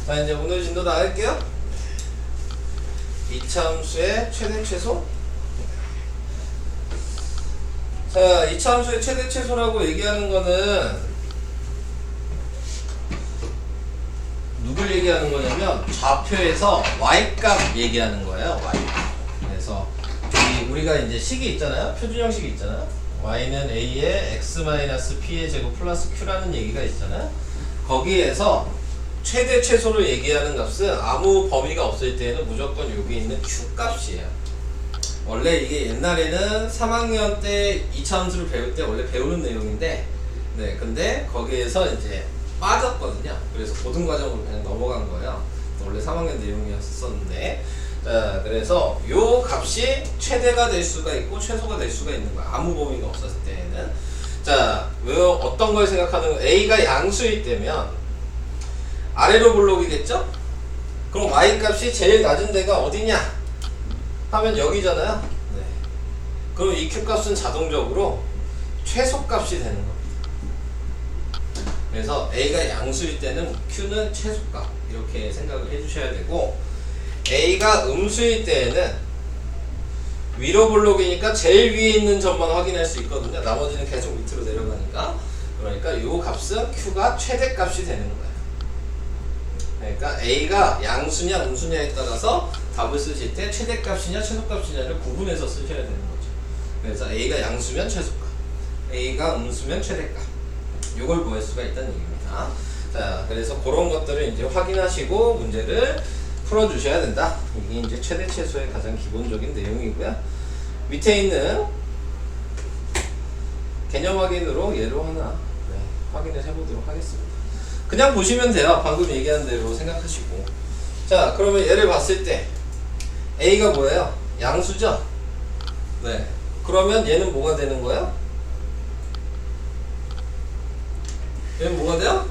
자, 이제 오늘 진도 나갈게요. 이차함수의 최대 최소. 자, 이차함수의 최대 최소라고 얘기하는 거는 누굴 얘기하는 거냐면 좌표에서 y값 얘기하는 거예요. y. 그래서 우리가 이제 식이 있잖아요. 표준형식이 있잖아요. y는 a의 x-p의 제곱 플러스 q라는 얘기가 있잖아요. 거기에서 최대 최소를 얘기하는 값은 아무 범위가 없을 때는 무조건 여기 있는 q 값이에요. 원래 이게 옛날에는 3학년 때 2차 함수를 배울 때 원래 배우는 내용인데, 네, 근데 거기에서 이제 빠졌거든요. 그래서 고등과정으로 그냥 넘어간 거예요. 원래 3학년 내용이었었는데, 자, 그래서 요 값이 최대가 될 수가 있고 최소가 될 수가 있는 거야. 아무 범위가 없었을 때에는. 자, 왜 어떤 걸 생각하는 거? a가 양수일 때면 아래로 블록이겠죠? 그럼 y 값이 제일 낮은 데가 어디냐? 하면 여기잖아요. 네. 그럼 이 q 값은 자동적으로 최소 값이 되는 겁니다. 그래서 a가 양수일 때는 q는 최소값 이렇게 생각을 해주셔야 되고, a가 음수일 때에는 위로 블록이니까 제일 위에 있는 점만 확인할 수 있거든요. 나머지는 계속 밑으로 내려가니까. 그러니까 이 값은 q가 최대값이 되는 거예요. 그러니까 a가 양수냐 음수냐에 따라서 답을 쓰실 때 최대값이냐 최소값이냐를 구분해서 쓰셔야 되는 거죠. 그래서 a가 양수면 최소값, a가 음수면 최대값, 요걸 구할 수가 있다는 얘기입니다. 자, 그래서 그런 것들을 이제 확인하시고 문제를 풀어주셔야 된다. 이게 이제 최대 최소의 가장 기본적인 내용이고요. 밑에 있는 개념 확인으로 예로 하나 확인을 해보도록 하겠습니다. 그냥 보시면 돼요. 방금 얘기한 대로 생각하시고. 자, 그러면 얘를 봤을 때 a가 뭐예요? 양수죠? 네. 그러면 얘는 뭐가 되는 거예요? 얘는 뭐가 돼요?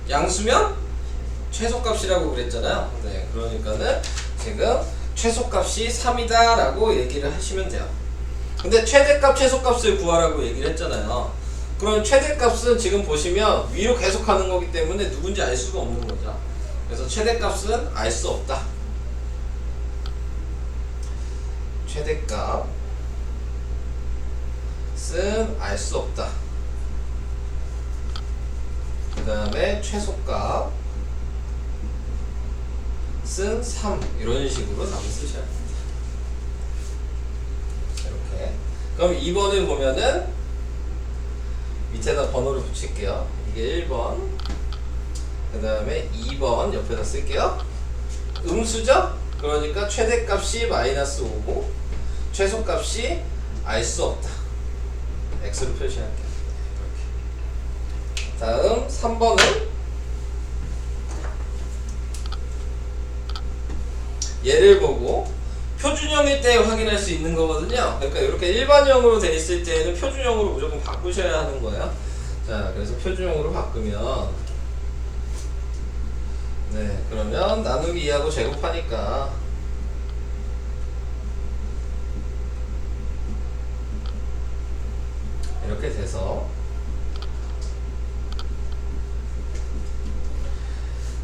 양수면 최소값이라고 그랬잖아요. 네, 그러니까는 지금 최소값이 3이다 라고 얘기를 하시면 돼요. 근데 최대값 최소값을 구하라고 얘기를 했잖아요. 그럼 최대값은 지금 보시면 위로 계속 가는 거기 때문에 누군지 알 수가 없는 거죠. 그래서 최대값은 알 수 없다. 최대값은 알 수 없다. 그 다음에 최소값은 3 이런 식으로 답을 쓰셔야 됩니다. 이렇게. 그럼 2번을 보면은 밑에다 번호를 붙일게요. 이게 1번, 그 다음에 2번 옆에다 쓸게요. 음수죠? 그러니까 최대값이 마이너스 5고 최소값이 알 수 없다. x로 표시할게요. 이렇게. 다음 3번은 얘를 보고 표준형일 때 확인할 수 있는 거거든요. 그러니까 이렇게 일반형으로 돼 있을 때는 표준형으로 무조건 바꾸셔야 하는 거예요. 자, 그래서 표준형으로 바꾸면, 네, 그러면 나누기 2하고 제곱하니까 이렇게 돼서,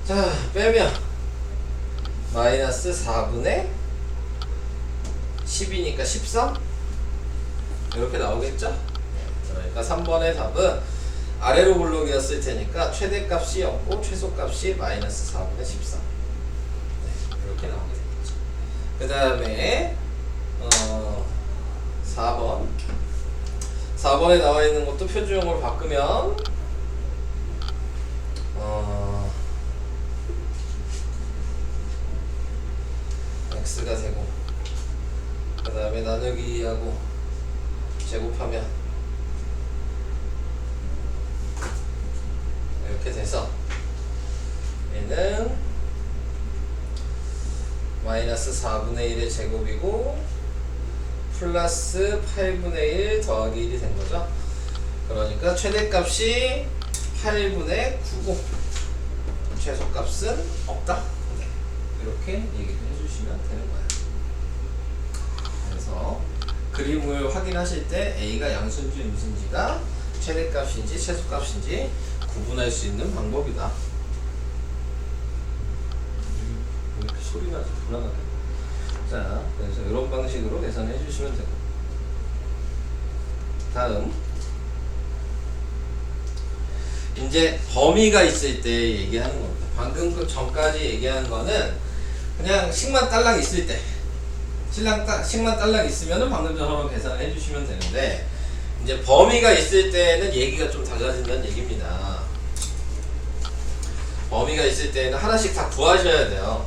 자, 빼면 마이너스 4분의 10이니까 13? 이렇게 나오겠죠? 그러니까 3번의 답은 아래로 블록이었을 테니까 최대값이 없고 최소값이 마이너스 4분의 13. 네, 이렇게 나오게 되겠죠. 그 다음에 4번 4번에 나와 있는 것도 표준형으로 바꾸면 x가 되고, 그 다음에 나누기 2하고 제곱하면 이렇게 돼서 얘는 마이너스 4분의 1의 제곱이고 플러스 8분의 1 더하기 1이 된 거죠. 그러니까 최대값이 8분의 9고 최소값은 없다. 네. 이렇게 얘기를 해주시면 되는 거예요. 그래서 그림을 확인하실 때 a가 양수인지 음수인지가 최대값인지 최소값인지 구분할 수 있는 방법이다. 소리 나지 불안하게. 자, 그래서 이런 방식으로 계산해 주시면 되고. 다음 이제 범위가 있을 때 얘기하는 겁니다. 방금 그 전까지 얘기한 거는 그냥 식만 딸랑 있을 때 식만 딸랑 있으면은 방금 전처럼 계산을 해주시면 되는데, 이제 범위가 있을 때는 얘기가 좀 달라진다는 얘기입니다. 범위가 있을 때는 하나씩 다 구하셔야 돼요.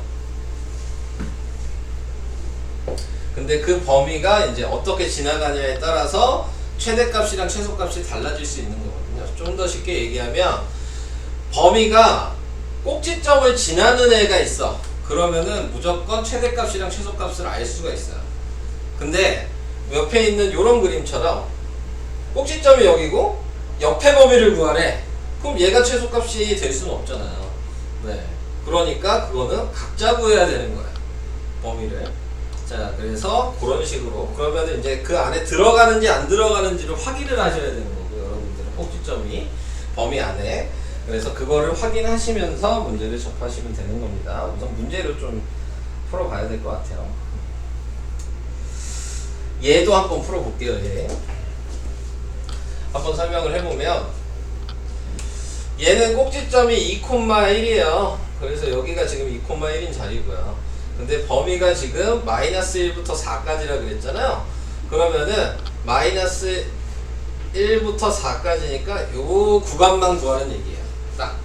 근데 그 범위가 이제 어떻게 지나가냐에 따라서 최대값이랑 최소값이 달라질 수 있는 거거든요. 좀 더 쉽게 얘기하면 범위가 꼭지점을 지나는 애가 있어. 그러면은 무조건 최대값이랑 최소값을 알 수가 있어요. 근데 옆에 있는 요런 그림처럼 꼭지점이 여기고 옆에 범위를 구하래. 그럼 얘가 최소값이 될 수는 없잖아요. 네. 그러니까 그거는 각자 구해야 되는 거야. 범위를. 자, 그래서 그런 식으로 그러면 이제 그 안에 들어가는지 안 들어가는지를 확인을 하셔야 되는 거고요. 여러분들은 꼭지점이 범위 안에. 그래서 그거를 확인하시면서 문제를 접하시면 되는 겁니다. 우선 문제를 좀 풀어봐야 될 것 같아요. 얘도 한번 풀어볼게요. 얘 한번 설명을 해보면, 얘는 꼭지점이 2,1이에요. 그래서 여기가 지금 2,1인 자리고요. 근데 범위가 지금 마이너스 1부터 4까지라 그랬잖아요. 그러면은 마이너스 1부터 4까지니까 요 구간만 구하는 얘기예요. 딱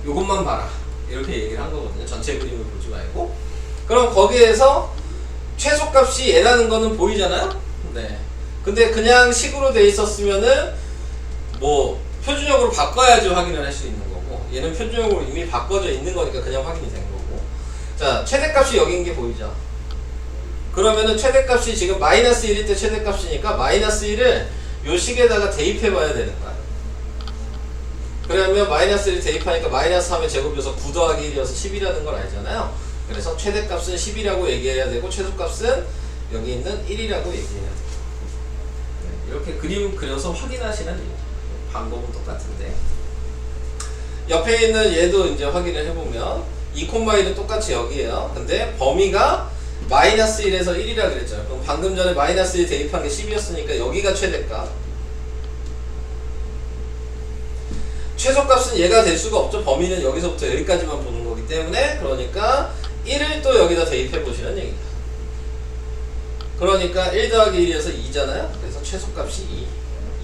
요것만 봐라, 이렇게 얘기를 한 거거든요. 전체 그림을 보지 말고. 그럼 거기에서 최소값이 얘라는 거는 보이잖아요. 네. 근데 그냥 식으로 돼 있었으면은 뭐 표준형으로 바꿔야지 확인을 할 수 있는 거고, 얘는 표준형으로 이미 바꿔져 있는 거니까 그냥 확인이 된 거고. 자, 최대값이 여기인 게 보이죠? 그러면은 최대값이 지금 마이너스 1일 때 최대값이니까 마이너스 1을 요 식에다가 대입해 봐야 되는 거야. 그러면 마이너스 1 대입하니까 마이너스 3의 제곱이어서 9 더하기 1이어서 10이라는 걸 알잖아요. 그래서 최대값은 10이라고 얘기해야 되고 최소값은 여기 있는 1이라고 얘기해야 돼요. 네, 이렇게 그림을 그려서 확인하시는 얘기죠. 방법은 똑같은데, 옆에 있는 얘도 이제 확인을 해보면 2,1은 똑같이 여기에요. 근데 범위가 마이너스 1에서 1이라 그랬잖아요. 그럼 방금 전에 마이너스 1 대입한 게 10이었으니까 여기가 최대값. 최소값은 얘가 될 수가 없죠. 범위는 여기서부터 여기까지만 보는 거기 때문에. 그러니까 1을 또 여기다 대입해 보시는 얘기다. 그러니까 1 더하기 1이어서 2잖아요. 그래서 최소값이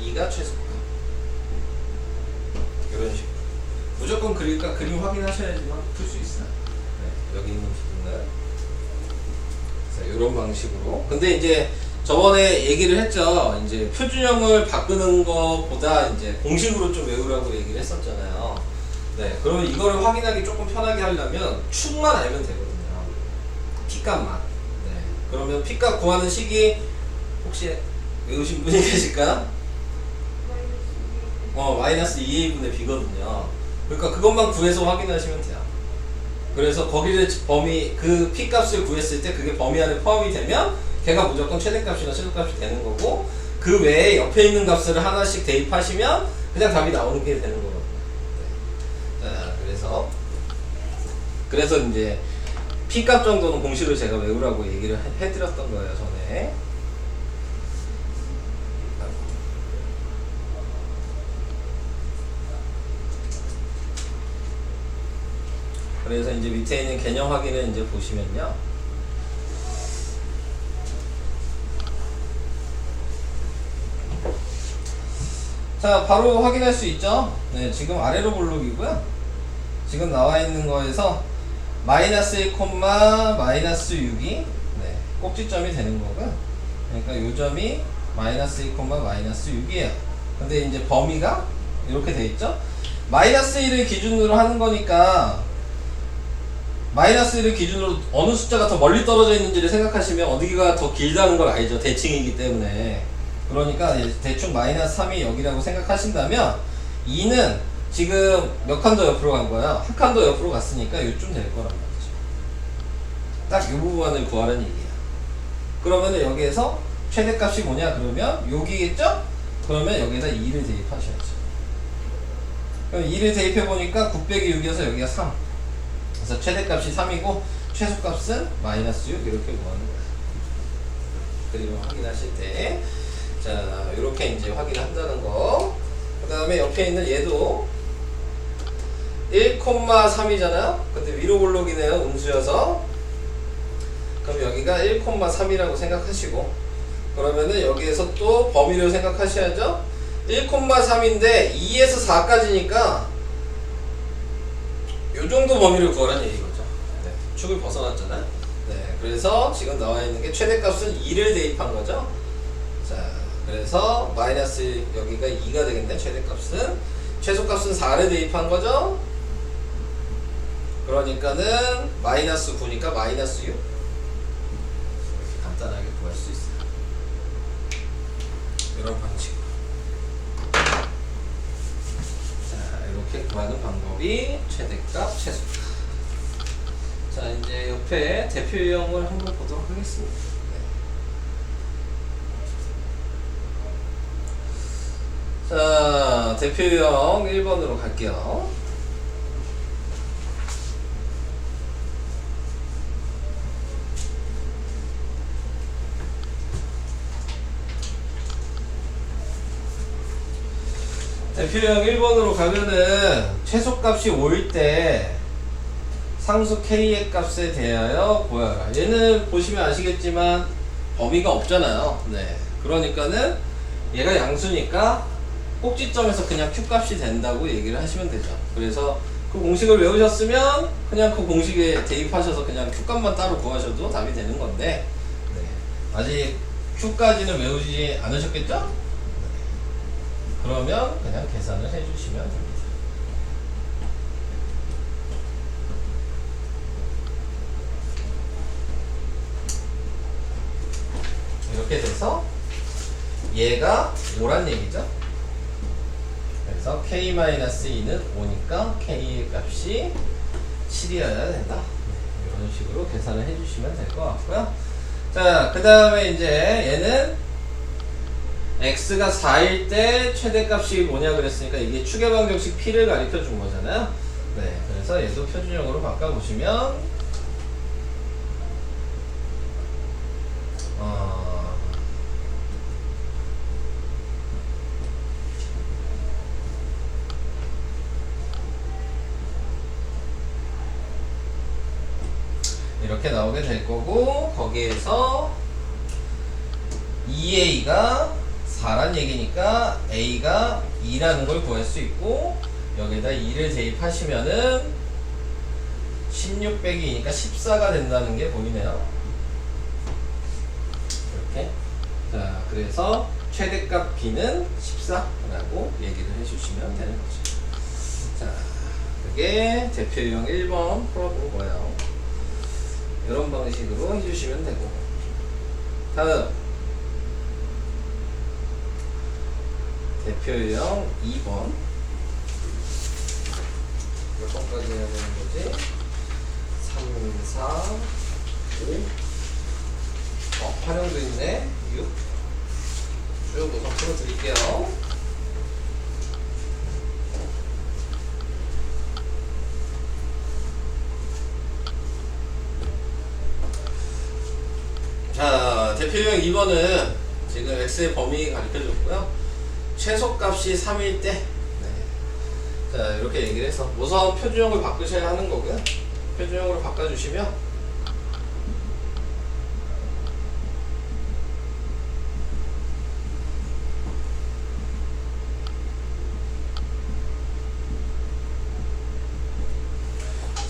2. 2가 최소값. 이런 식으로. 무조건 그러니까 그림 확인하셔야지만 풀 수 있어요. 네, 여기 있는 부분을. 이런 방식으로. 근데 이제 저번에 얘기를 했죠. 이제 표준형을 바꾸는 것보다 이제 공식으로 좀 외우라고 얘기를 했었잖아요. 네, 그러면 이거를 확인하기 조금 편하게 하려면 축만 알면 되거든요. P값만. 네, 그러면 P값 구하는 식이 혹시 외우신 분이 계실까요? 마이너스 2a분의 b거든요. 그러니까 그것만 구해서 확인하시면 돼요. 그래서 거기를 범위, 그 P값을 구했을 때 그게 범위 안에 포함이 되면 걔가 무조건 최대값이나 최소값이 되는 거고, 그 외에 옆에 있는 값을 하나씩 대입하시면 그냥 답이 나오는 게 되는 거거든요. 네. 자, 그래서 이제 P값 정도는 공식을 제가 외우라고 얘기를 해드렸던 거예요, 전에. 그래서 이제 밑에 있는 개념 확인을 이제 보시면요. 자, 바로 확인할 수 있죠? 네, 지금 아래로 볼록이고요. 지금 나와 있는 거에서 마이너스 1, 마이너스 6이 네, 꼭지점이 되는 거고요. 그러니까 요 점이 마이너스 1, 마이너스 6이에요. 근데 이제 범위가 이렇게 돼 있죠? 마이너스 1을 기준으로 하는 거니까 마이너스 1을 기준으로 어느 숫자가 더 멀리 떨어져 있는지를 생각하시면 어디가 더 길다는 걸 알죠. 대칭이기 때문에. 그러니까 대충 마이너스 3이 여기라고 생각하신다면 2는 지금 몇 칸 더 옆으로 간 거야? 한 칸 더 옆으로 갔으니까 요쯤 될 거란 말이죠. 딱 이 부분을 구하라는 얘기야. 그러면 여기에서 최대값이 뭐냐? 그러면 여기겠죠? 그러면 여기에다 2를 대입하셔야죠. 그럼 2를 대입해 보니까 9 빼기 6이어서 여기가 3. 그래서 최대값이 3이고 최소값은 마이너스 6 이렇게 구하는 거예요. 그리고 확인하실 때, 자, 이렇게 이제 확인한다는 거. 그 다음에 옆에 있는 얘도 1,3이잖아요. 근데 위로 볼록이네요. 음수여서. 그럼 여기가 1,3이라고 생각하시고, 그러면은 여기에서 또 범위를 생각하셔야죠. 1,3인데 2에서 4까지니까 요 정도 범위를 구하라는 얘기거죠. 네, 축을 벗어났잖아요. 네, 그래서 지금 나와 있는 게 최대값은 2를 대입한 거죠. 자, 그래서 마이너스 여기가 2가 되겠네. 최대값은 최소값은 4를 대입한 거죠. 그러니까는 마이너스 9니까 마이너스 6 이렇게 간단하게 구할 수 있어요. 이런 방식으로. 자, 이렇게 구하는 방법이 최대값, 최소값. 자, 이제 옆에 대표 유형을 한번 보도록 하겠습니다. 네. 자, 대표 유형 1번으로 갈게요. 대표형 1번으로 가면은 최소값이 5일 때 상수 k의 값에 대하여 구하라. 얘는 보시면 아시겠지만 범위가 없잖아요. 네. 그러니까는 얘가 양수니까 꼭지점에서 그냥 q 값이 된다고 얘기를 하시면 되죠. 그래서 그 공식을 외우셨으면 그냥 그 공식에 대입하셔서 그냥 q 값만 따로 구하셔도 답이 되는 건데, 네. 아직 q까지는 외우지 않으셨겠죠? 그러면 그냥 계산을 해주시면 됩니다. 이렇게 돼서 얘가 5란 얘기죠. 그래서 k-2는 5니까 k의 값이 7이어야 된다. 이런 식으로 계산을 해주시면 될 것 같고요. 자, 그 다음에 이제 얘는 x가 4일 때 최대값이 뭐냐 그랬으니까 이게 추계방정식 p를 가리켜 준 거잖아요. 네, 그래서 얘도 표준형으로 바꿔보시면 이렇게 나오게 될 거고, 거기에서 2a가 4란 얘기니까 a가 2라는 걸 구할 수 있고, 여기다 2를 대입하시면은 16 빼기 2니까 14가 된다는 게 보이네요. 이렇게. 자, 그래서 최대값 b는 14라고 얘기를 해주시면 되는 거죠. 자, 그게 대표유형 1번 풀어본 거예요. 이런 방식으로 해주시면 되고, 다음 대표유형 2번. 몇 번까지 해야 되는 거지? 3, 4, 5. 활용도 있네. 6. 쭉 우선 풀어드릴게요. 자, 대표유형 2번은 지금 x의 범위 가르쳐줬고요. 최소값이 3일 때, 네. 자, 이렇게 얘기를 해서 우선 표준형을 바꾸셔야 하는 거고요. 표준형으로 바꿔주시면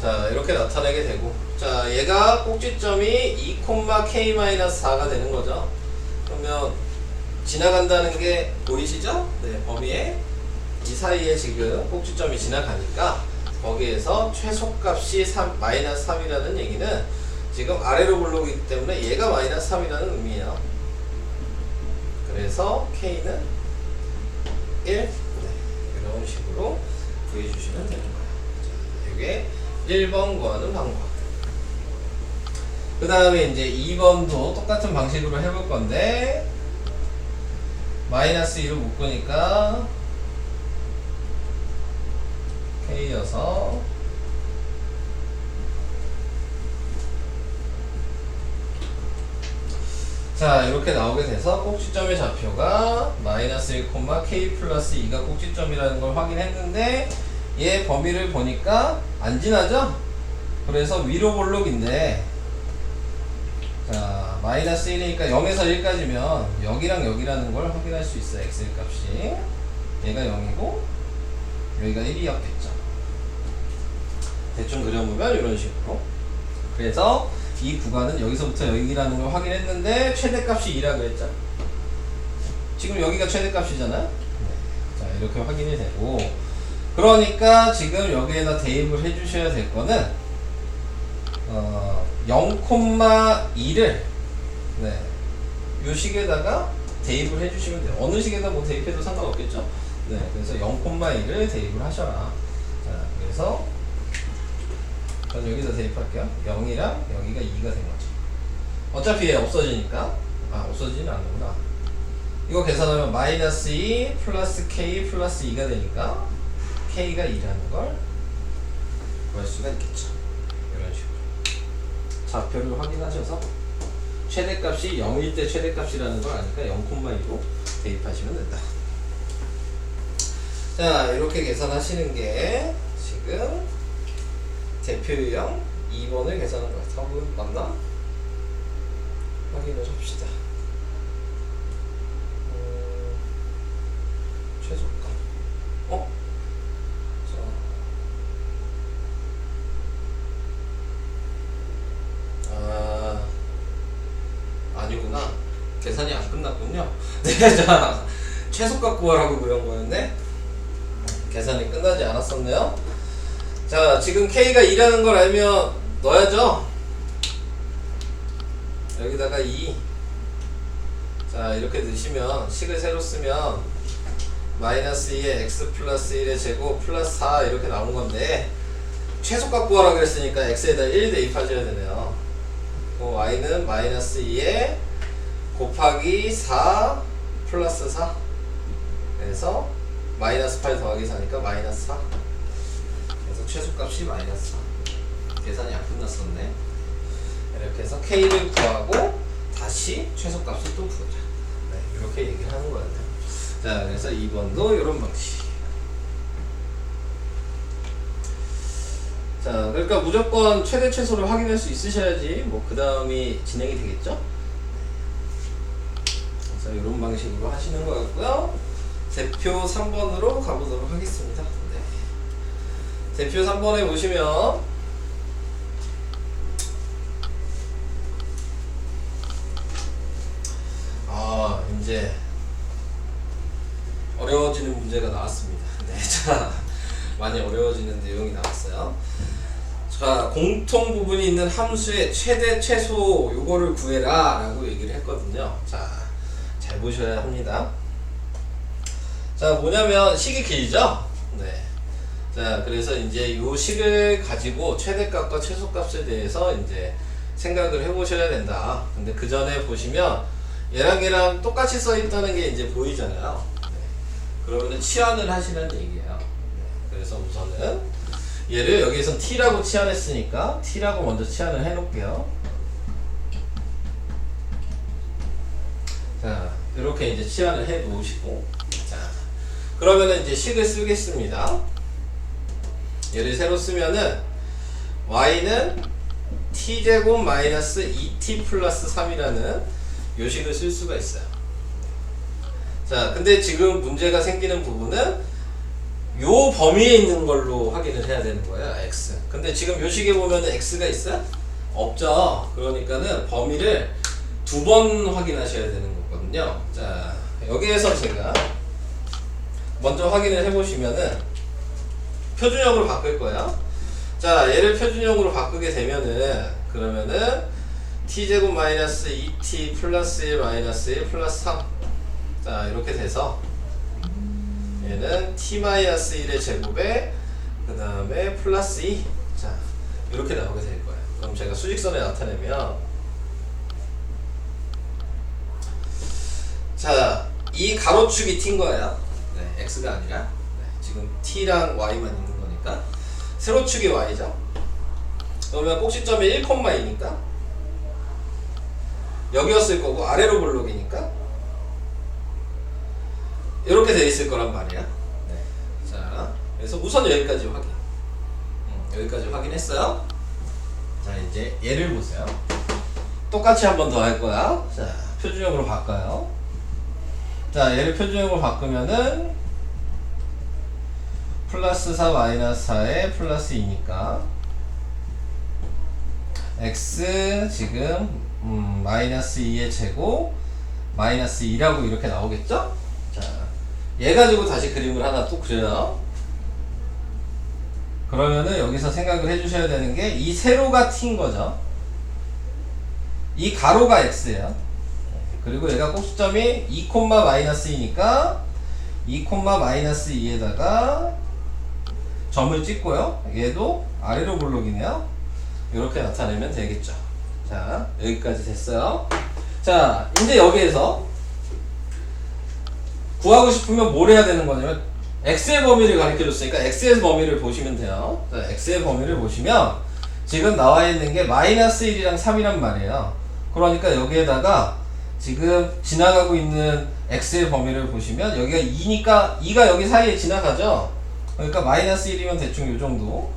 자, 이렇게 나타내게 되고, 자, 얘가 꼭지점이 2,k-4가 되는 거죠. 그러면 지나간다는 게 보이시죠? 네, 범위에 이 사이에 지금 꼭지점이 지나가니까 거기에서 최소값이 마이너스 3이라는 얘기는 지금 아래로 굴러오기 때문에 얘가 마이너스 3이라는 의미예요. 그래서 k는 1. 네, 이런 식으로 구해주시면 되는 거예요. 자, 이게 1번 구하는 방법. 그 다음에 이제 2번도 똑같은 방식으로 해볼 건데, 마이너스 2로 묶으니까 k여서 자, 이렇게 나오게 돼서 꼭지점의 좌표가 마이너스 1, k 플러스 2가 꼭지점이라는 걸 확인했는데 얘 범위를 보니까 안 지나죠? 그래서 위로 볼록인데, 자, 마이너스 1이니까 0에서 1까지면 여기랑 여기라는 걸 확인할 수 있어요. x의 값이. 얘가 0이고 여기가 1이었겠죠. 대충 그려보면 이런 식으로. 그래서 이 구간은 여기서부터 여기라는 걸 확인했는데 최대값이 2라고 했죠. 지금 여기가 최대값이잖아요. 네. 자, 이렇게 확인이 되고, 그러니까 지금 여기에다 대입을 해주셔야 될 거는 0,2를 네, 요 식에다가 대입을 해주시면 돼요. 어느 식에다 뭐 대입해도 상관없겠죠. 네, 그래서 0,2를 대입을 하셔라. 자, 그래서 전 여기다 대입할게요. 0이랑 여기가 2가 된 거죠. 어차피 얘 없어지니까. 아, 없어지진 않는구나. 이거 계산하면 마이너스 2 플러스 k 플러스 2가 되니까 k가 2라는 걸 구할 수가 있겠죠. 이런 식으로. 좌표를 확인하셔서 최대값이 0일 때 최대값이라는 걸 아니까 0,2로 대입하시면 된다. 자, 이렇게 계산하시는 게 지금 대표 유형 2번을 계산한 거야. 답은 맞나? 확인을 합시다. 최소값. 자. 아니구나. 계산이 안 끝났군요. 네, 자, 최소값 구하라고 그런 거였네. 계산이 끝나지 않았었네요. 자, 지금 k가 2라는 걸 알면 넣어야죠. 여기다가 2. 자, 이렇게 넣으시면 식을 새로 쓰면 마이너스 2에 x 플러스 1의 제곱 플러스 4 이렇게 나온 건데, 최소값 구하라고 했으니까 x에다 1 대입하셔야 되네요. y는 마이너스 2에 곱하기 4 플러스 4, 그래서 마이너스 8 더하기 4니까 마이너스 4. 그래서 최소값이 마이너스 4. 계산이 안 끝났었네. 이렇게 해서 k를 구하고 다시 최소값을 또 구하자. 네, 이렇게 얘기를 하는 거예요. 자, 그래서 2번도 이런 방식. 자, 그러니까 무조건 최대 최소를 확인할 수 있으셔야지 뭐 그 다음이 진행이 되겠죠. 그래서 이런 방식으로 하시는 것 같고요. 대표 3번으로 가보도록 하겠습니다. 네. 대표 3번에 보시면 이제 어려워지는 문제가 나왔습니다. 네, 자, 많이 어려워지는 내용이 나왔어요. 자, 공통 부분이 있는 함수의 최대 최소 요거를 구해라 라고 얘기를 했거든요. 자, 잘 보셔야 합니다. 자, 뭐냐면 식이 길죠? 네. 자, 그래서 이제 요 식을 가지고 최대값과 최소값에 대해서 이제 생각을 해보셔야 된다. 근데 그 전에 보시면 얘랑 얘랑 똑같이 써 있다는 게 이제 보이잖아요. 네. 그러면 치환을 하시는 얘기예요. 네. 그래서 우선은 얘를 여기에선 t라고 치환했으니까 t라고 먼저 치환을 해 놓을게요. 자, 이렇게 이제 치환을 해 놓으시고, 자, 그러면은 이제 식을 쓰겠습니다. 얘를 새로 쓰면은 y는 t제곱 마이너스 2t 플러스 3이라는 요식을 쓸 수가 있어요. 자, 근데 지금 문제가 생기는 부분은 요 범위에 있는 걸로 확인을 해야 되는 거예요. x. 근데 지금 요식에 보면은 x가 있어요? 없죠. 그러니까는 범위를 2번 확인하셔야 되는 거거든요. 자, 여기에서 제가 먼저 확인을 해보시면은 표준형으로 바꿀 거예요. 자, 얘를 표준형으로 바꾸게 되면은 그러면은 t제곱 마이너스 2t 플러스 1 마이너스 1 플러스 3. 자, 이렇게 돼서 얘는 t 마이너스 1의 제곱에 그 다음에 플러스 2. 자, 이렇게 나오게 될 거예요. 그럼 제가 수직선에 나타내면, 자, 이 가로축이 t인 거예요. 네, x가 아니라. 네, 지금 t랑 y만 있는 거니까. 세로축이 y죠. 그러면 꼭지점이 1,2니까 여기였을 거고 아래로 볼록이니까 이렇게 돼 있을 거란 말이야. 네. 자, 그래서 우선 여기까지 확인. 여기까지 확인했어요. 자, 이제 얘를 보세요. 똑같이 한 번 더 할 거야. 자, 표준형으로 바꿔요. 자, 얘를 표준형으로 바꾸면은 플러스 4 마이너스 4에 플러스 2니까 x 지금 마이너스 2의 제곱 마이너스 2라고 이렇게 나오겠죠? 자, 얘 가지고 다시 그림을 하나 또 그려요. 그러면은 여기서 생각을 해주셔야 되는 게 이 세로가 t인 거죠. 이 가로가 x예요. 그리고 얘가 꼭지점이 2, 마이너스 2니까 2, 마이너스 2에다가 점을 찍고요. 얘도 아래로 볼록이네요. 이렇게 나타내면 되겠죠. 자, 여기까지 됐어요. 자, 이제 여기에서 구하고 싶으면 뭘 해야 되는 거냐면 x의 범위를 가르쳐 줬으니까 x의 범위를 보시면 돼요. 자, x의 범위를 보시면 지금 나와 있는 게 마이너스 1이랑 3이란 말이에요. 그러니까 여기에다가 지금 지나가고 있는 x의 범위를 보시면 여기가 2니까 2가 여기 사이에 지나가죠. 그러니까 마이너스 1이면 대충 요 정도,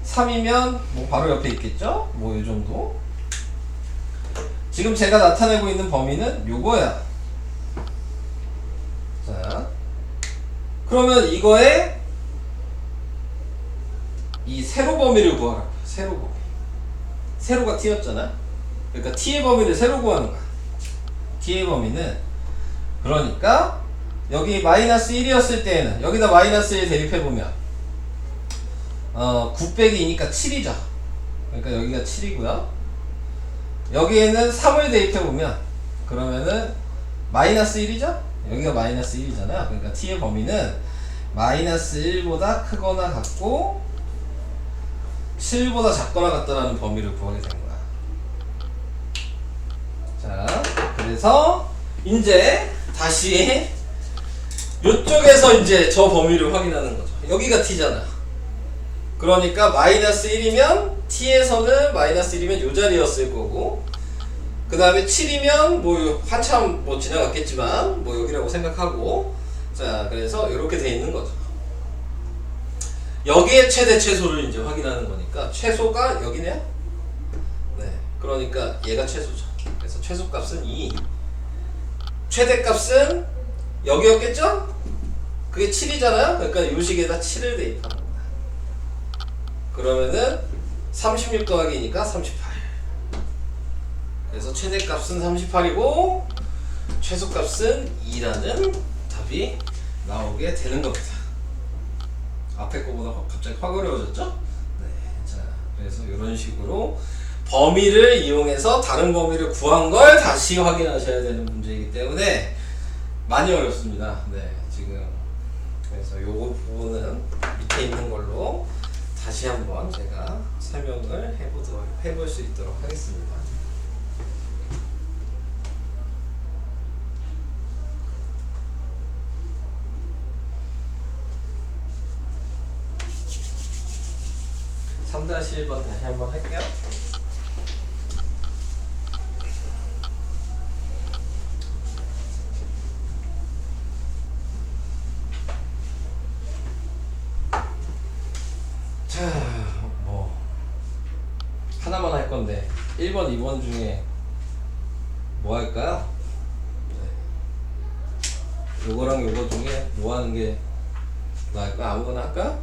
3이면 뭐 바로 옆에 있겠죠? 뭐 요 정도. 지금 제가 나타내고 있는 범위는 요거야. 자, 그러면 이거에 이 세로 범위를 구하라. 세로 범위. 세로가 t였잖아. 그러니까 t의 범위를 세로 구하는 거야. t의 범위는 그러니까 여기 마이너스 1이었을 때에는 여기다 마이너스 1 대입해보면 9 빼기 2니까 7이죠. 그러니까 여기가 7이고요. 여기에는 3을 대입해보면 그러면은 마이너스 1이죠? 여기가 마이너스 1이잖아요. 그러니까 t의 범위는 마이너스 1보다 크거나 같고 7보다 작거나 같다라는 범위를 구하게 되는 거야. 자, 그래서 이제 다시 이쪽에서 이제 저 범위를 확인하는 거죠. 여기가 t잖아. 그러니까 마이너스 1이면 t에서는 마이너스 1이면 요 자리였을 거고, 그 다음에 7이면 뭐 한참 뭐 지나갔겠지만 뭐 여기라고 생각하고, 자, 그래서 이렇게 돼 있는 거죠. 여기에 최대 최소를 이제 확인하는 거니까 최소가 여기네요. 네, 그러니까 얘가 최소죠. 그래서 최소값은 2, 최대값은 여기였겠죠? 그게 7이잖아요. 그러니까 이 식에다 7을 대입하는 거야. 그러면은 36 더하기니까 38. 그래서 최대값은 38이고 최소값은 2라는 답이 나오게 되는 겁니다. 앞에 거보다 갑자기 확 어려워졌죠? 네, 자, 그래서 이런 식으로 범위를 이용해서 다른 범위를 구한 걸 다시 확인하셔야 되는 문제이기 때문에 많이 어렵습니다. 네, 지금 그래서 요거 부분은 밑에 있는 걸로 다시 한번 제가 설명을 해볼 수 있도록 하겠습니다. (3-1번) 다시 한번 할게요. 자, 뭐 하나만 할 건데 1번, 2번 중에 뭐 할까요? 네. 요거랑 요거 중에 뭐 하는 게 나을까? 아무거나 할까?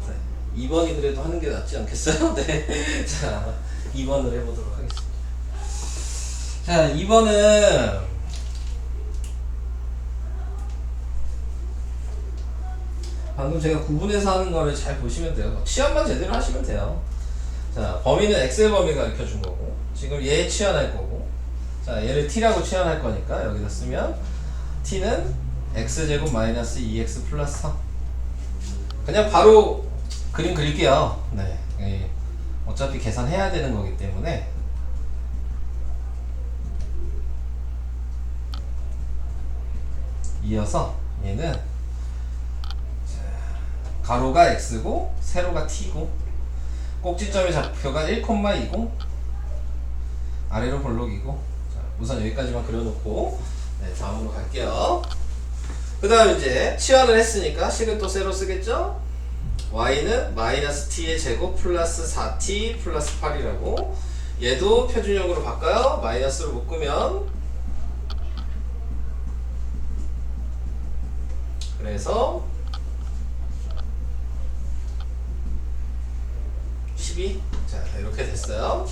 네. 2번이더라도 하는 게 낫지 않겠어요? 네. 자, 2번을 해보도록 하겠습니다. 자, 2번은 방금 제가 구분해서 하는 거를 잘 보시면 돼요. 치환만 제대로 하시면 돼요. 자, 범위는 x의 범위 가르쳐 준 거고, 지금 얘 치환할 거고, 자, 얘를 t라고 치환할 거니까 여기다 쓰면 t는 x제곱 마이너스 2x 플러스 3. 그냥 바로 그림 그릴게요. 네, 어차피 계산해야 되는 거기 때문에 이어서 얘는 가로가 x고 세로가 t고 꼭지점의 좌표가 1,20 아래로 볼록이고 우선 여기까지만 그려놓고 네, 다음으로 갈게요. 그 다음 이제 치환을 했으니까 식은 또 새로 쓰겠죠? y는 마이너스 t의 제곱 플러스 4t 플러스 8이라고. 얘도 표준형으로 바꿔요. 마이너스로 묶으면 그래서 12. 자, 이렇게 됐어요.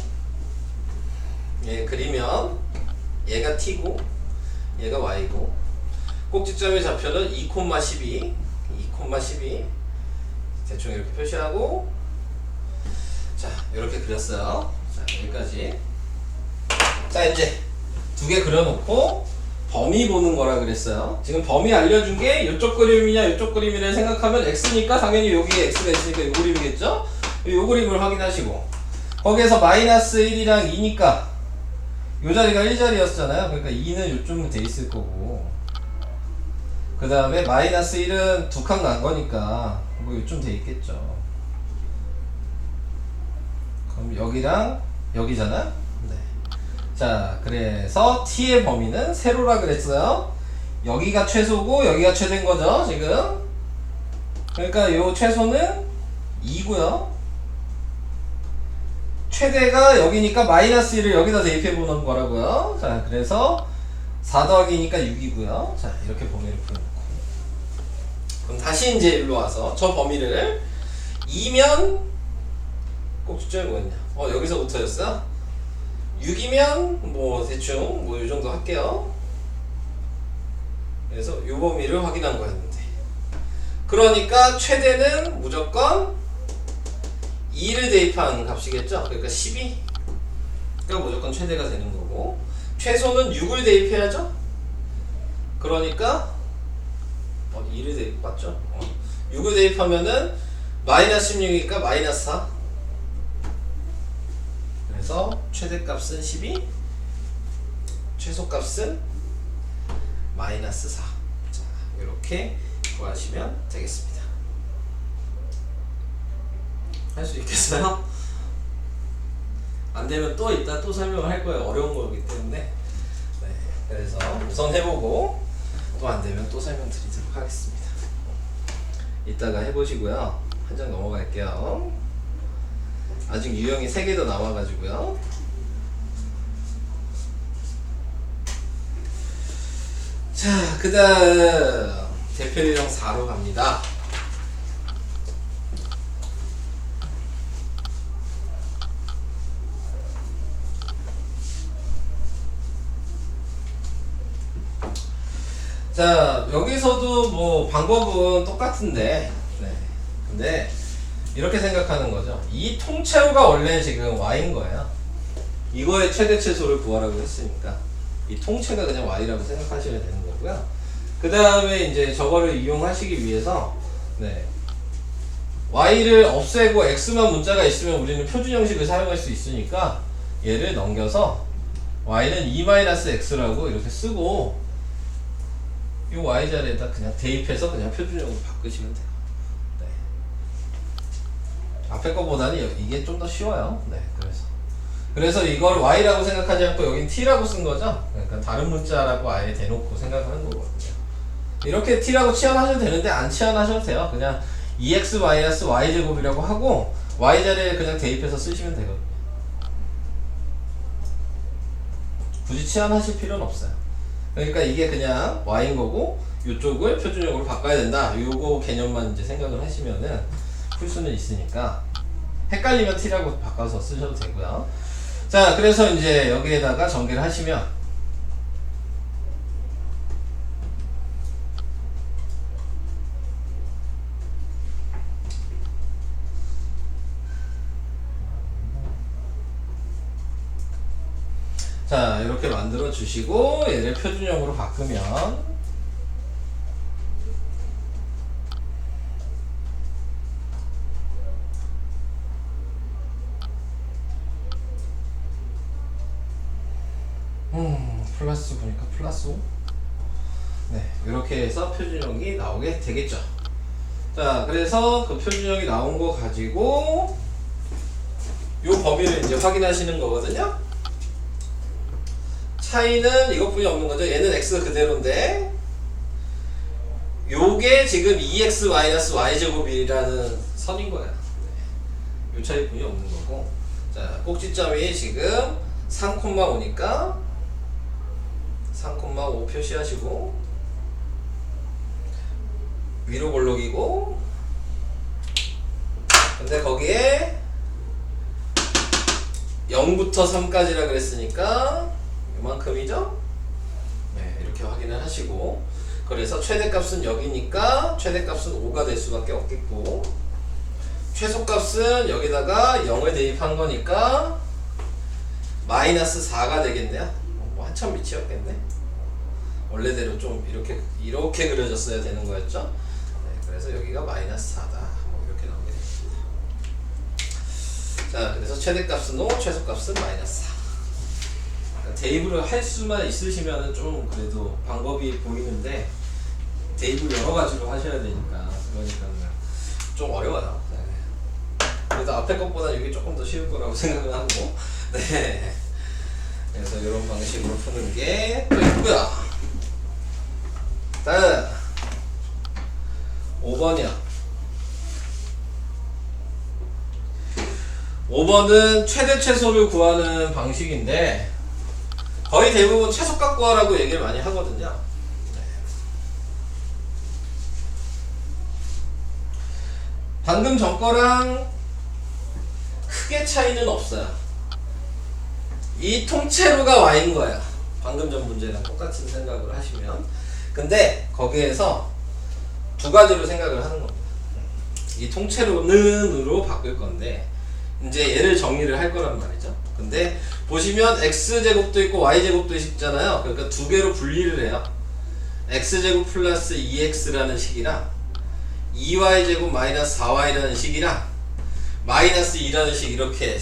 얘 그리면 얘가 t고 얘가 y고 꼭지점의 좌표는 2,12 대충 이렇게 표시하고 자 이렇게 그렸어요. 자 여기까지. 자 이제 두 개 그려놓고 범위 보는 거라 그랬어요. 지금 범위 알려준 게 이쪽 그림이냐 이쪽 그림이냐 생각하면 x니까 당연히 여기에 x가 있으니까 이 그림이겠죠. 이 그림을 확인하시고 거기에서 마이너스 1이랑 2니까 이 자리가 1자리였잖아요. 그러니까 2는 요쯤 돼 있을 거고 그 다음에 마이너스 1은 두 칸 난 거니까 뭐 요쯤 돼 있겠죠. 그럼 여기랑 여기잖아. 네. 자 그래서 t의 범위는 세로라 그랬어요. 여기가 최소고 여기가 최대인 거죠 지금. 그러니까 요 최소는 2고요 최대가 여기니까 마이너스 1을 여기다 대입해 보는 거라고요. 자 그래서 4 더하기니까 6이고요. 자 이렇게 범위를 풀어놓고 그럼 다시 이제 일로 와서 저 범위를 2면 꼭지점이 뭐였냐? 여기서부터였어? 6이면 뭐 대충 뭐 이 정도 할게요. 그래서 이 범위를 확인한 거였는데 그러니까 최대는 무조건 2를 대입한 값이겠죠? 그러니까 12가 무조건 최대가 되는 거고 최소는 6을 대입해야죠? 그러니까 2를 대입 맞죠? 6을 대입하면은 마이너스 16이니까 마이너스 4 그래서 최대값은 12 최소값은 마이너스 4 자, 이렇게 구하시면 되겠습니다. 할 수 있겠어요? 안되면 또 이따 또 설명을 할 거예요. 어려운 거기 때문에. 네, 그래서 우선 해보고 또 안되면 또 설명드리도록 하겠습니다. 이따가 해보시고요. 한 장 넘어갈게요. 아직 유형이 3개 더 남아가지고요. 자, 그 다음 대표 유형 4로 갑니다. 자 여기서도 뭐 방법은 똑같은데 네. 근데 이렇게 생각하는 거죠. 이 통째로가 원래 지금 y인 거예요. 이거의 최대 최소를 구하라고 했으니까 이 통째가 그냥 y라고 생각하시면 되는 거고요. 그 다음에 이제 저거를 이용하시기 위해서 네. y를 없애고 x만 문자가 있으면 우리는 표준 형식을 사용할 수 있으니까 얘를 넘겨서 y는 2-x라고 이렇게 쓰고 이 y자리에다 그냥 대입해서 그냥 표준형으로 바꾸시면 돼요. 네. 앞에 거보다는 이게 좀 더 쉬워요. 네, 그래서 이걸 y라고 생각하지 않고 여긴 t라고 쓴 거죠. 그러니까 다른 문자라고 아예 대놓고 생각하는 거거든요. 이렇게 t라고 치환하셔도 되는데 안 치환하셔도 돼요. 그냥 2x-y제곱이라고 하고 y자리에 그냥 대입해서 쓰시면 되거든요. 굳이 치환하실 필요는 없어요. 그러니까 이게 그냥 y인 거고 이쪽을 표준형으로 바꿔야 된다. 요거 개념만 이제 생각을 하시면은 풀 수는 있으니까 헷갈리면 t라고 바꿔서 쓰셔도 되고요. 자, 그래서 이제 여기에다가 전개를 하시면 자 이렇게 만들어 주시고 얘를 표준형으로 바꾸면 플러스 보니까 플러스 5 네 이렇게 해서 표준형이 나오게 되겠죠. 자 그래서 그 표준형이 나온 거 가지고 요 범위를 이제 확인하시는 거거든요. 차이는 이것뿐이 없는 거죠. 얘는 x 그대로인데 요게 지금 2x-y제곱이라는 선인 거야. 요 차이뿐이 없는 거고. 자, 꼭지점이 지금 3,5니까 3,5 표시하시고 위로 볼록이고, 근데 거기에 0부터 3까지라 그랬으니까 이만큼이죠? 네, 이렇게 확인을 하시고, 그래서 최대값은 여기니까 최대값은 5가 될 수밖에 없겠고, 최소값은 여기다가 0을 대입한 거니까 마이너스 4가 되겠네요. 뭐 한참 밑이었겠네. 원래대로 좀 이렇게 그려졌어야 되는 거였죠. 네, 그래서 여기가 마이너스 4다. 뭐 이렇게 나오게 됩니다. 자, 그래서 최대값은 5, 최소값은 마이너스 4. 그러니까 대입을 할 수만 있으시면 좀 그래도 방법이 보이는데, 대입을 여러 가지로 하셔야 되니까, 그러니까 좀 어려워요. 네. 그래도 앞에 것보다 이게 조금 더 쉬울 거라고 생각을 하고, 네. 그래서 이런 방식으로 푸는 게 또 있고요. 다음 5번이요. 5번은 최대 최소를 구하는 방식인데, 거의 대부분 최소값 구하라고 얘기를 많이 하거든요. 네. 방금 전 거랑 크게 차이는 없어요. 이 통째로가 y인 거야. 방금 전 문제랑 똑같은 생각을 하시면. 근데 거기에서 두 가지로 생각을 하는 겁니다. 이 통째로는으로 바꿀 건데, 이제 얘를 정리를 할 거란 말이죠. 근데 보시면 x제곱도 있고 y제곱도 있잖아요. 그러니까 두 개로 분리를 해요. x제곱 플러스 2x라는 식이랑 2y제곱 마이너스 4y라는 식이랑 마이너스 2라는 식, 이렇게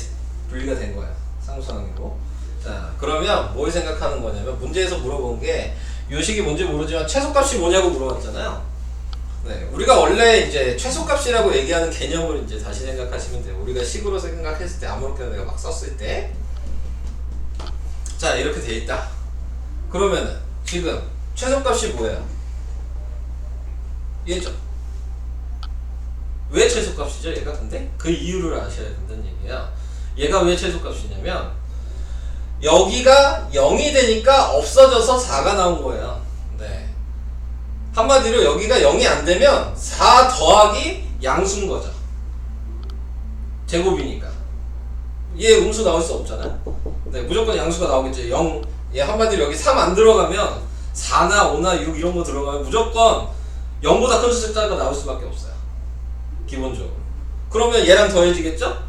분리가 된 거야. 상수항으로. 자, 그러면 뭘 생각하는 거냐면, 문제에서 물어본 게 요 식이 뭔지 모르지만 최소값이 뭐냐고 물어봤잖아요. 네, 우리가 원래 이제 최소값이라고 얘기하는 개념을 이제 다시 생각하시면 돼요. 우리가 식으로 생각했을 때, 아무렇게나 내가 막 썼을 때, 자, 이렇게 돼 있다. 그러면은 지금 최소값이 뭐예요? 얘죠. 왜 최소값이죠, 얘가? 근데 그 이유를 아셔야 된다는 얘기야. 얘가 왜 최소값이냐면, 여기가 0이 되니까 없어져서 4가 나온 거예요. 네. 한마디로 여기가 0이 안 되면 4 더하기 양수인 거죠. 제곱이니까. 얘 음수 나올 수 없잖아요. 네, 무조건 양수가 나오겠죠. 0, 얘 한마디로 여기 3 안 들어가면 4나 5나 6 이런 거 들어가면 무조건 0보다 큰 숫자가 나올 수밖에 없어요. 기본적으로. 그러면 얘랑 더해지겠죠?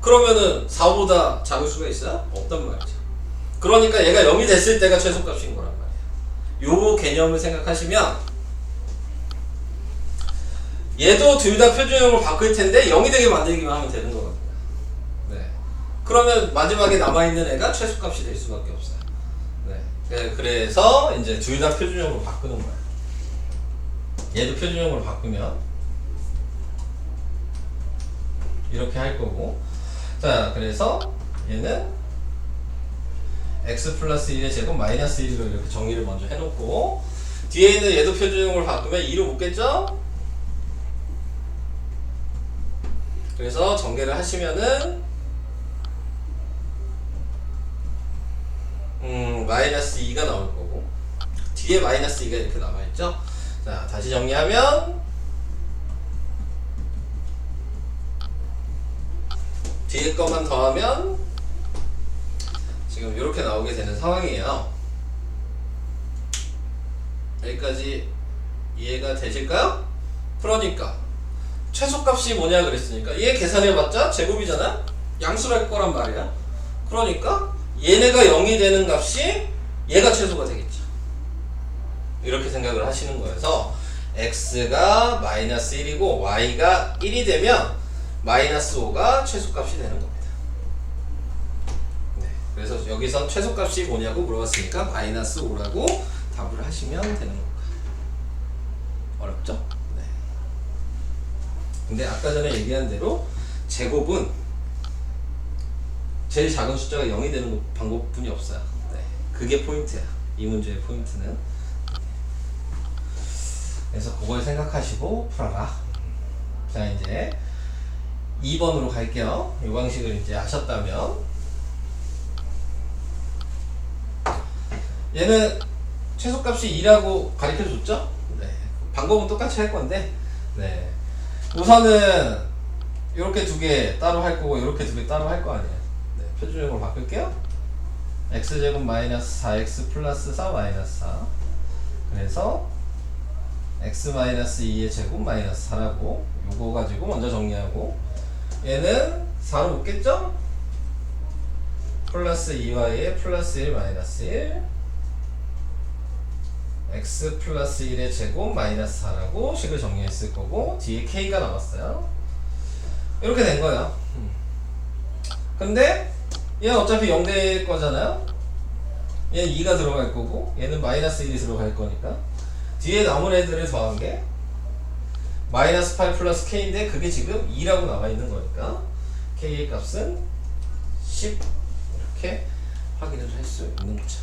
그러면은 4보다 작을 수가 있어요? 없단 말이죠. 그러니까 얘가 0이 됐을 때가 최소값인 거란 말이에요. 요 개념을 생각하시면, 얘도 둘 다 표준형으로 바꿀 텐데 0이 되게 만들기만 하면 되는 거거든요. 네. 그러면 마지막에 남아있는 애가 최소값이 될 수밖에 없어요. 네. 그래서 이제 둘 다 표준형으로 바꾸는 거예요. 얘도 표준형으로 바꾸면 이렇게 할 거고. 자, 그래서 얘는 x 플러스 1의 제곱 마이너스 1로 이렇게 정의를 먼저 해놓고, 뒤에 있는 얘도 표준형으로 바꾸면 2로 묶겠죠? 그래서 전개를 하시면은 마이너스 2가 나올 거고, 뒤에 마이너스 2가 이렇게 남아있죠? 자, 다시 정리하면 뒤에 것만 더하면 지금 이렇게 나오게 되는 상황이에요. 여기까지 이해가 되실까요? 그러니까 최소값이 뭐냐 그랬으니까, 얘 계산해봤자 제곱이잖아? 양수랄 거란 말이야. 그러니까 얘네가 0이 되는 값이 얘가 최소가 되겠죠. 이렇게 생각을 하시는 거여서 x가 마이너스 1이고 y가 1이 되면 마이너스 5가 최소값이 되는 겁니다. 네, 그래서 여기서 최소값이 뭐냐고 물어봤으니까 마이너스 5라고 답을 하시면 되는 겁니다. 어렵죠? 네. 근데 아까 전에 얘기한 대로 제곱은 제일 작은 숫자가 0이 되는 방법뿐이 없어요. 네. 그게 포인트야. 이 문제의 포인트는. 그래서 그걸 생각하시고 풀어라. 자, 이제 2번으로 갈게요. 이 방식을 이제 아셨다면, 얘는 최소값이 2라고 가르쳐 줬죠? 네. 방법은 똑같이 할 건데, 네. 우선은 이렇게 두 개 따로 할 거고, 이렇게 두 개 따로 할 거 아니에요. 네. 표준형으로 바꿀게요. x제곱 마이너스 4x 플러스 4 마이너스 4. 그래서 x 마이너스 2의 제곱 마이너스 4라고, 요거 가지고 먼저 정리하고, 얘는 4로 묶겠죠? 플러스 2y의 플러스 1 마이너스 1, x 플러스 1의 제곱 마이너스 4라고 식을 정리했을 거고, 뒤에 k가 나왔어요. 이렇게 된 거예요. 근데 얘는 어차피 0될 거잖아요. 얘는 2가 들어갈 거고, 얘는 마이너스 1이 들어갈 거니까 뒤에 남은 애들을 더한 게 마이너스 8 플러스 k인데, 그게 지금 2라고 나와 있는 거니까 k의 값은 10 이렇게 확인을 할 수 있는 거죠.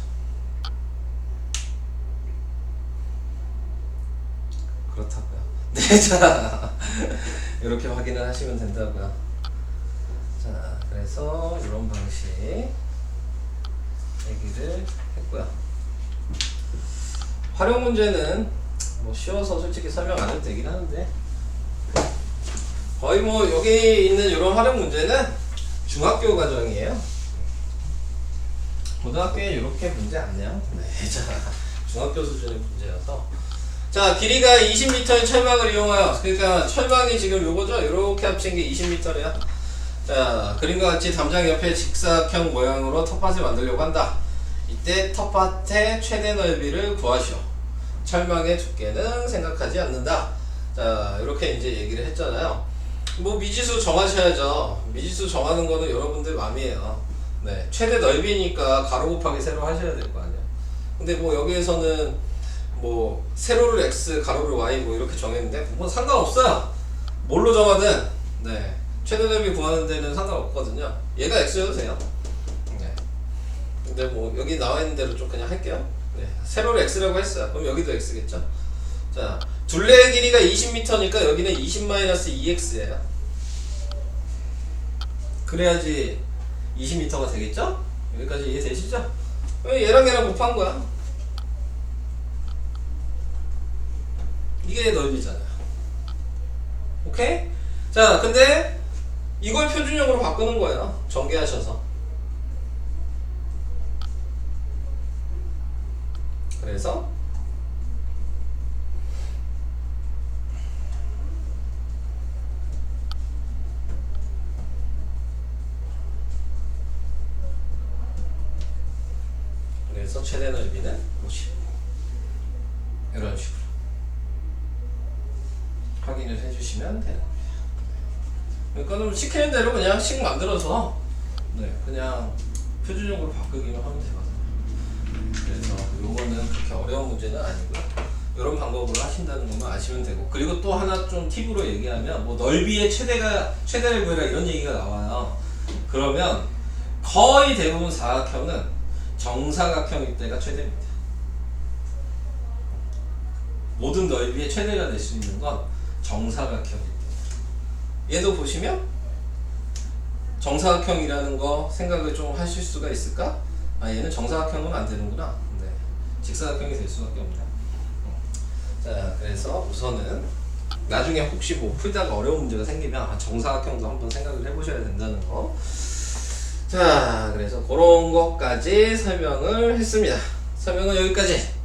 그렇다고요. 네, 자 이렇게 확인을 하시면 된다고요. 자, 그래서 이런 방식 얘기를 했고요. 활용 문제는 뭐 쉬워서 솔직히 설명 안 해도 되긴 하는데, 거의 뭐 여기 있는 이런 활용 문제는 중학교 과정이에요. 고등학교에 이렇게 문제 안 내요. 네, 자, 중학교 수준의 문제여서. 자, 길이가 20m의 철망을 이용하여, 그러니까 철망이 지금 요거죠? 이렇게 합친 게 20m래요. 자, 그림과 같이 담장 옆에 직사각형 모양으로 텃밭을 만들려고 한다. 이때 텃밭의 최대 넓이를 구하시오. 철망의 두께는 생각하지 않는다. 자, 이렇게 이제 얘기를 했잖아요. 뭐 미지수 정하셔야죠. 미지수 정하는 거는 여러분들 맘이에요. 네, 최대 넓이니까 가로 곱하기 세로 하셔야 될 거 아니에요. 근데 뭐 여기에서는 뭐 세로를 x, 가로를 y 뭐 이렇게 정했는데 뭐 상관없어요. 뭘로 정하든. 네, 최대 넓이 구하는 데는 상관없거든요. 얘가 x여도 돼요. 네. 근데 뭐 여기 나와 있는 대로 좀 그냥 할게요. 네, 세로를 x라고 했어요. 그럼 여기도 x겠죠. 자, 둘레의 길이가 20m니까 여기는 20-2x예요. 그래야지 20m가 되겠죠? 여기까지 이해되시죠? 얘랑 얘랑 곱한 거야. 이게 넓이잖아요. 오케이? 자, 근데 이걸 표준형으로 바꾸는 거예요. 전개하셔서. 그래서 최대 넓이는 50. 이런 식으로 확인을 해주시면 되는 겁니다. 그러니까 시키는 대로 그냥 식 만들어서 네, 그냥 표준형으로 바꾸기만 하면 되거든요. 그래서 요거는 그렇게 어려운 문제는 아니고요. 이런 방법으로 하신다는 것만 아시면 되고, 그리고 또 하나 좀 팁으로 얘기하면 뭐 넓이의 최대를 구해라 이런 얘기가 나와요. 그러면 거의 대부분 사각형은 정사각형일 때가 최대입니다. 모든 넓이의 최대가 될 수 있는 건 정사각형일 때. 얘도 보시면 정사각형이라는 거 생각을 좀 하실 수가 있을까? 아, 얘는 정사각형은 안 되는구나. 네, 직사각형이 될 수밖에 없네요. 자, 그래서 우선은 나중에 혹시 뭐 풀다가 어려운 문제가 생기면 정사각형도 한번 생각을 해보셔야 된다는 거. 자, 그래서 그런 것까지 설명을 했습니다. 설명은 여기까지.